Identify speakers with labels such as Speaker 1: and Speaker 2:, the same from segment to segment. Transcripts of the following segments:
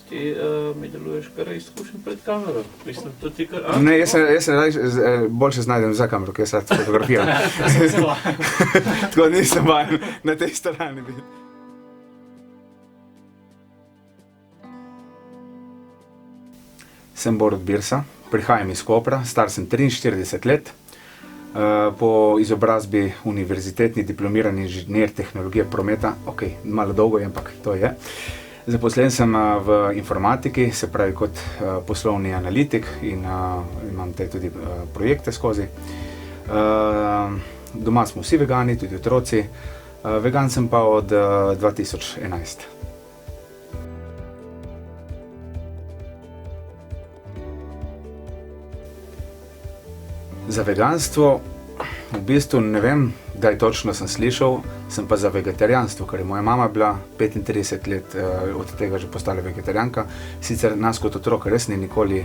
Speaker 1: Ti mi deluješ kar izkušen pred kamero. Mislim, to ti kar...
Speaker 2: Ne, jaz se boljše znajdem za kamero, ker jaz rad fotografiram. Tako nisem vajen na tej strani biti. Sem Borut Birsa, prihajam iz Kopra, star sem 43 let. Po izobrazbi univerzitetni diplomirani inženir tehnologije prometa, malo dolgo je, ampak to je. Zaposlen sem v informatiki, se pravi kot poslovni analitik in imam te tudi projekte skozi. Doma smo vsi vegani, tudi otroci. Vegan sem pa od 2011. Za veganstvo v bistvu ne vem, kdaj točno sem slišal, sem pa za vegetarijanstvo, ker je moja mama bila 35 let od tega že postala vegetarijanka. Sicer nas kot otrok res ni nikoli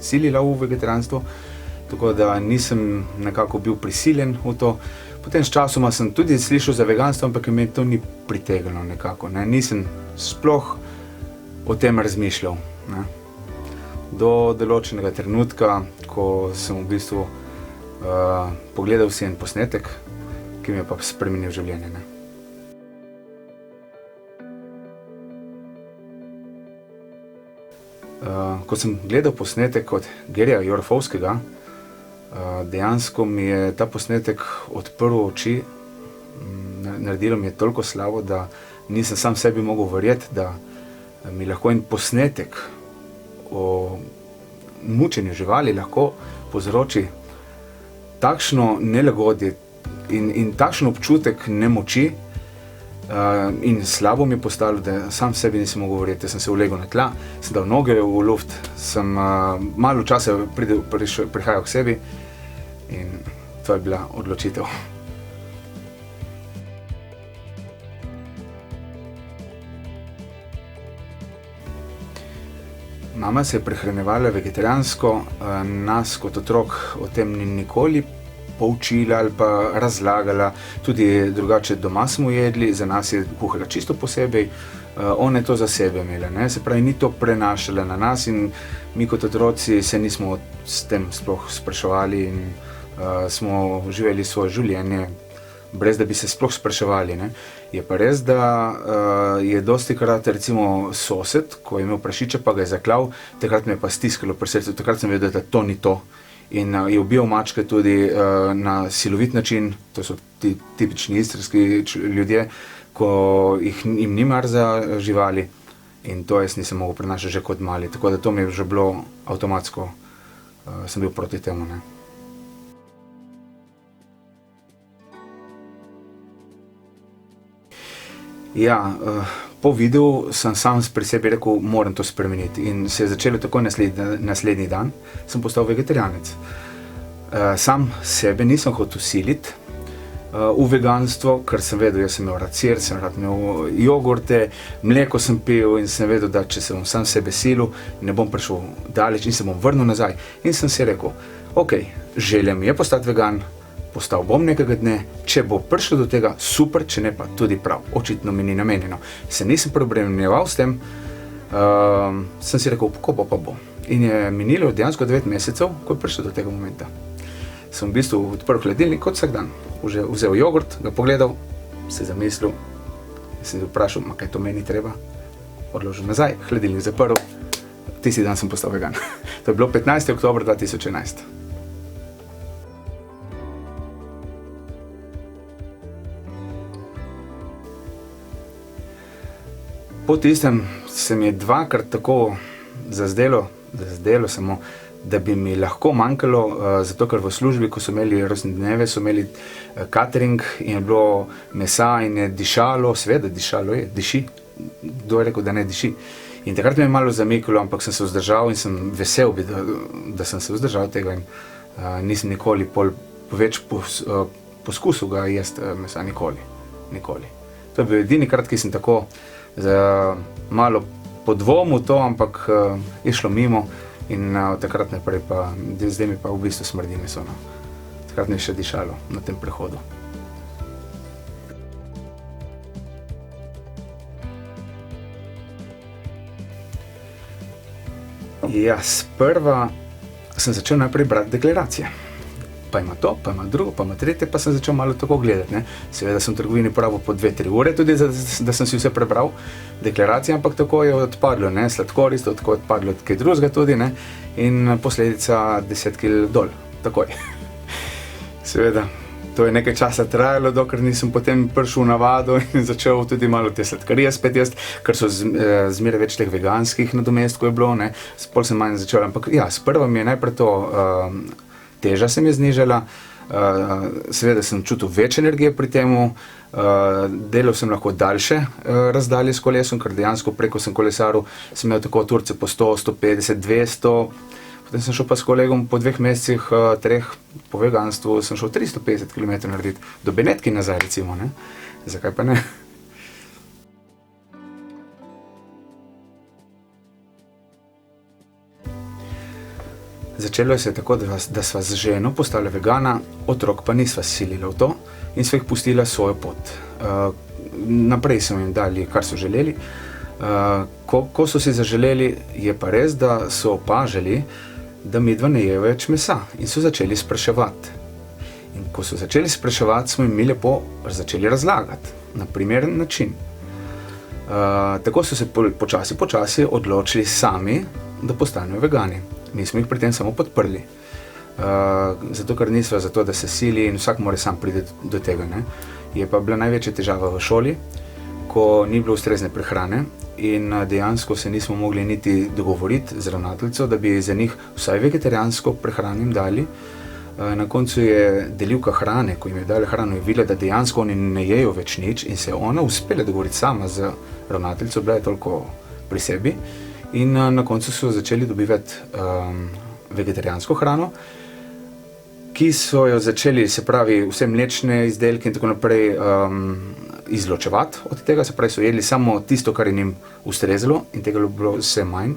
Speaker 2: silila v vegetarijanstvo, tako da nisem nekako bil prisiljen v to. Potem s časoma sem tudi slišal za veganstvo, ampak me to ni pritegnilo nekako. Nisem sploh o tem razmišljal. Do določenega trenutka, ko sem v bistvu pogledal si en posnetek, ki mi je pa spremenil življenje. Ko sem gledal posnetek od Gerija Jorfovskega, dejansko mi je ta posnetek odprl oči, naredilo mi je toliko slabo, da nisem sam sebi mogel verjeti, da mi lahko en posnetek o mučenju živali lahko povzroči takšno nelagodje in takšen občutek nemoči in slabo mi je postalo, da sam sebi nisem mogel verjeti. Sem se ulegel na tla, sem dal noge v luft, sem malo časa prihajal k sebi in to je bila odločitev. Mama se je prehranjevala vegetarijansko, nas kot otrok o tem ni nikoli poučila ali pa razlagala, tudi drugače doma smo jedli, za nas je kuhala čisto posebej, ona je to za sebe imela, se pravi, ni to prenašala na nas in mi kot otroci se nismo s tem sploh spraševali in smo živeli svoje življenje, brez da bi se sploh spraševali. Je pa res, da je dostikrat recimo sosed, ko je imel prašiča pa ga je zaklal, takrat me je pa stiskalo pri srcu, takrat sem vedel, da to ni to. In je ubijal mačke tudi na silovit način, to so ti tipični istrski ljudje, ko jim ni mar za živali in to jaz nisem mogel prenašati že kot mali, tako da to mi je že bilo avtomatsko, sem bil proti temu. Ja, po videu sem sam pri sebi rekel, moram to spremeniti in se je začelo tako naslednji dan, sem postal vegetarijanec. Sam sebe nisem hotel siliti v veganstvo, ker sem vedel, jaz sem imel rad sir, sem rad imel jogurte, mleko sem pil in sem vedel, da če se bom sam sebe silil, ne bom prišel daleč in se bom vrnil nazaj. In sem si rekel, želja mi je postati vegan, postal bom nekega dne, če bo prišlo do tega, super, če ne pa tudi prav. Očitno mi ni namenjeno. Se nisem preobremenjeval s tem, sem si rekel, ko bo pa bo. In je minilo dejansko 9 mesecev, ko je prišlo do tega momenta. Sem v bistvu odprl hladilnik kot vsak dan. Vzel jogurt, ga pogledal, se zamislil, sem se vprašal, kaj to meni treba. Odložil nazaj, hladilnik zaprl, tisti dan sem postal vegan. To je bilo 15. oktober 2011. Po tistem se mi je dvakrat tako zazdelo samo, da bi mi lahko manjkalo, zato ker v službi, ko so imeli rojstne dneve, so imeli catering in je bilo mesa in je dišalo, seveda dišalo je, diši, kdo je rekel, da ne diši. In takrat me je malo zamikalo, ampak sem se vzdržal in sem vesel, da sem se vzdržal tega in nisem nikoli več poskusil ga jesti mesa, nikoli. To je bil edini krat, ki sem tako malo podvomil to, ampak je šlo mimo in od takrat naprej pa, zdaj mi pa v bistvu smrdi meso. Takrat mi je še dišalo na tem prehodu. Ja, sprva sem začel najprej brati deklaracije. Pa ima to, pa ima drugo, pa ima tretje, pa sem začel malo tako gledati. Ne. Seveda sem v trgovini porabil po 2-3 ure tudi, da sem si vse prebral deklaracije, ampak tako je odpadlo, ne, sladkorist, tako je odpadlo kaj drugega tudi, ne, in posledica 10 kg dol, takoj. Seveda, to je nekaj časa trajalo, dokler nisem potem prišel v navado in začel tudi malo te sladkarije spet jesti, ker so zmeraj več teh veganskih nadomestkov je bilo, ne, pol sem manj začel, ampak ja, sprva mi je najprej to, teža se mi je znižala, seveda sem čutil več energije pri temu, delal sem lahko daljše razdalje s kolesom, ker dejansko preko sem kolesaril, sem imel tako turce po 100, 150, 200, potem sem šel pa s kolegom po 2 mesecih, 3 po veganstvu, sem šel 350 km narediti, do Benetki nazaj recimo, ne, zakaj pa ne? Začelo se je tako, da sva z ženo postala vegana, otrok pa nisva silila v to in sva jih pustila svojo pot. Naprej smo jim dali, kar so želeli. Ko so si zaželeli, je pa res, da so opažali, da midva ne jejo več mesa in so začeli spraševati. In ko so začeli spraševati, smo jim mi lepo začeli razlagati na primeren način. Tako so se počasi odločili sami, da postanejo vegani. Nismo jih pri tem samo podprli. Zato, ker nisva zato, da se sili in vsak mora sam priti do tega, ne. Je pa bila največja težava v šoli, ko ni bilo ustrezne prehrane in dejansko se nismo mogli niti dogovoriti z ravnateljico, da bi za njih vsaj vegetarijansko prehrano jim dali. Na koncu je delivka hrane, ko jim je dala hrano, je videla, da dejansko oni ne jejo več nič in se je ona uspela dogovoriti sama z ravnateljico, bila je toliko pri sebi. In na koncu so začeli dobivati vegetarijansko hrano, ki so jo začeli, se pravi, vse mlečne izdelke in tako naprej izločevati od tega, se pravi, so jedli samo tisto, kar je njim ustrezalo in tega je bilo vse manj.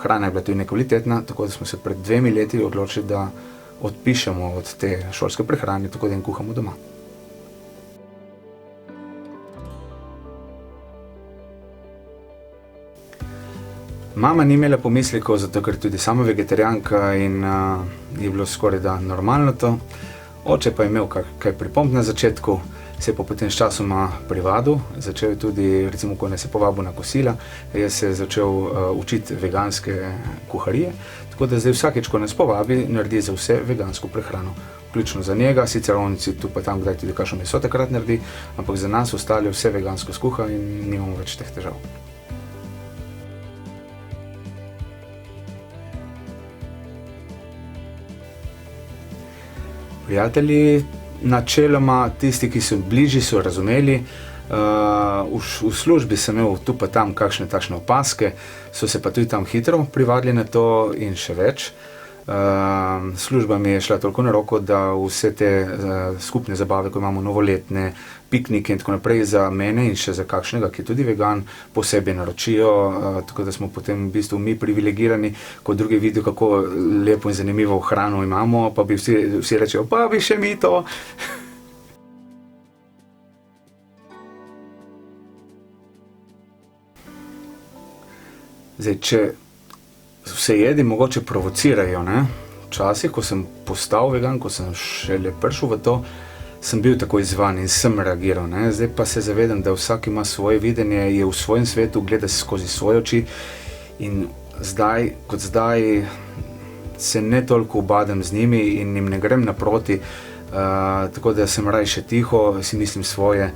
Speaker 2: Hrana je bila tudi nekvalitetna, tako da smo se pred 2 leti odločili, da odpišemo od te šolske prehrane, tako da jim kuhamo doma. Mama ni imela pomislekov, zato ker tudi sama vegetarijanka in je bilo skoraj da normalno to. Oče pa je imel kaj pripomb na začetku, se je pa potem s časoma privadil, začel je tudi, recimo, ko nas je povabil na kosila, je se začel učiti veganske kuharije, tako da zdaj vsakeč, ko nas povabi, naredi za vse vegansko prehrano. Vključno za njega, sicer on si tu pa tam kdaj tudi kakšno meso takrat naredi, ampak za nas ostali vse vegansko skuha in nimamo več teh težav. Prijatelji, načeloma tisti, ki so bližji, so razumeli. V službi sem imel tu pa tam kakšne takšne opazke, so se pa tudi tam hitro privadili na to in še več. Služba mi je šla toliko na roko, da vse te skupne zabave, ko imamo novoletne, piknike in tako naprej, za mene in še za kakšnega, ki je tudi vegan, posebej naročijo, tako da smo potem v bistvu mi privilegirani, ko drugi vidijo, kako lepo in zanimivo hrano imamo, pa bi vsi rečejo, pa bi še mi to. Zdaj, če vse jedi mogoče provocirajo, ne? Včasih, ko sem postal vegan, ko sem šele prišel v to, sem bil tako izzvan in sem reagiral, ne? Zdaj pa se zavedam, da vsak ima svoje videnje, je v svojem svetu, gleda skozi svoje oči in zdaj, se ne toliko ubadam z njimi in jim ne grem naproti, tako da sem raje še tiho, si mislim svoje,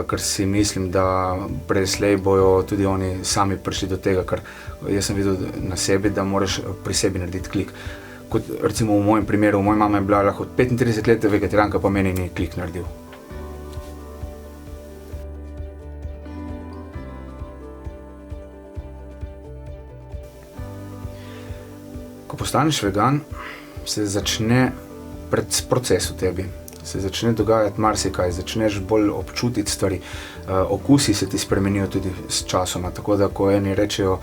Speaker 2: ker si mislim, da preslej bojo tudi oni sami prišli do tega, ker jaz sem videl na sebi, da moraš pri sebi narediti klik. Kot recimo v mojem primeru, moja mama je bila lahko 35 let vegetarijanka, pa meni ni klik naredil. Ko postaneš vegan, se začne proces v tebi. Se začne dogajati marsikaj, začneš bolj občutiti stvari, okusi se ti spremenijo tudi s časoma, tako da ko eni rečejo,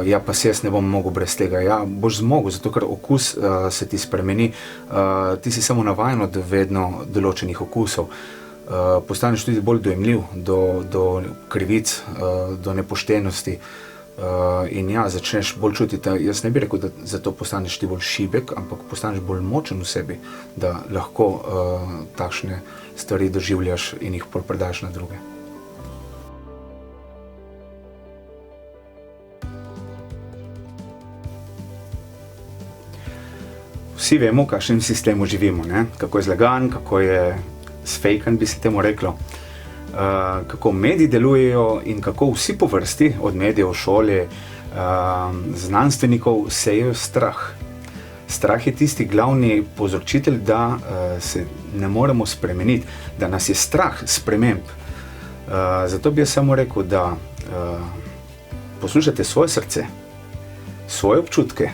Speaker 2: ja pa se jaz ne bom mogel brez tega, ja boš zmogel, zato ker okus se ti spremeni, ti si samo navajen od vedno določenih okusov, postaneš tudi bolj dojemljiv do krivic, do nepoštenosti, in ja, začneš bolj čutiti. Jaz ne bi rekel, da zato postaneš ti bolj šibek, ampak postaneš bolj močen v sebi, da lahko takšne stvari doživljaš in jih predaš na druge. Vsi vemo, v kakšnem sistemu živimo, ne? Kako je zlagan, kako je sfejkan, bi se temu reklo. Kako mediji delujejo in kako vsi po vrsti, od medijev, šole, znanstvenikov, sejejo strah. Strah je tisti glavni povzročitelj, da se ne moremo spremeniti, da nas je strah sprememb. Zato bi jaz samo rekel, da poslušajte svoje srce, svoje občutke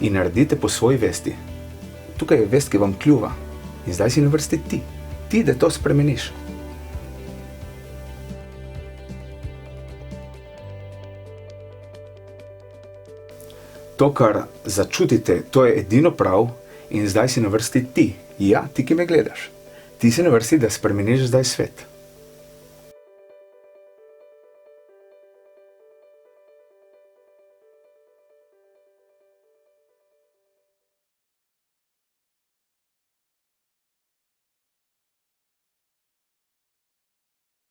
Speaker 2: in naredite po svoji vesti. Tukaj je vest, ki vam kljuva. In zdaj si na vrsti ti. Ti, da to spremeniš. To, kar začutite, to je edino prav in zdaj si na vrsti ti. Ja, ti, ki me gledaš. Ti si na vrsti, da spremeniš zdaj svet.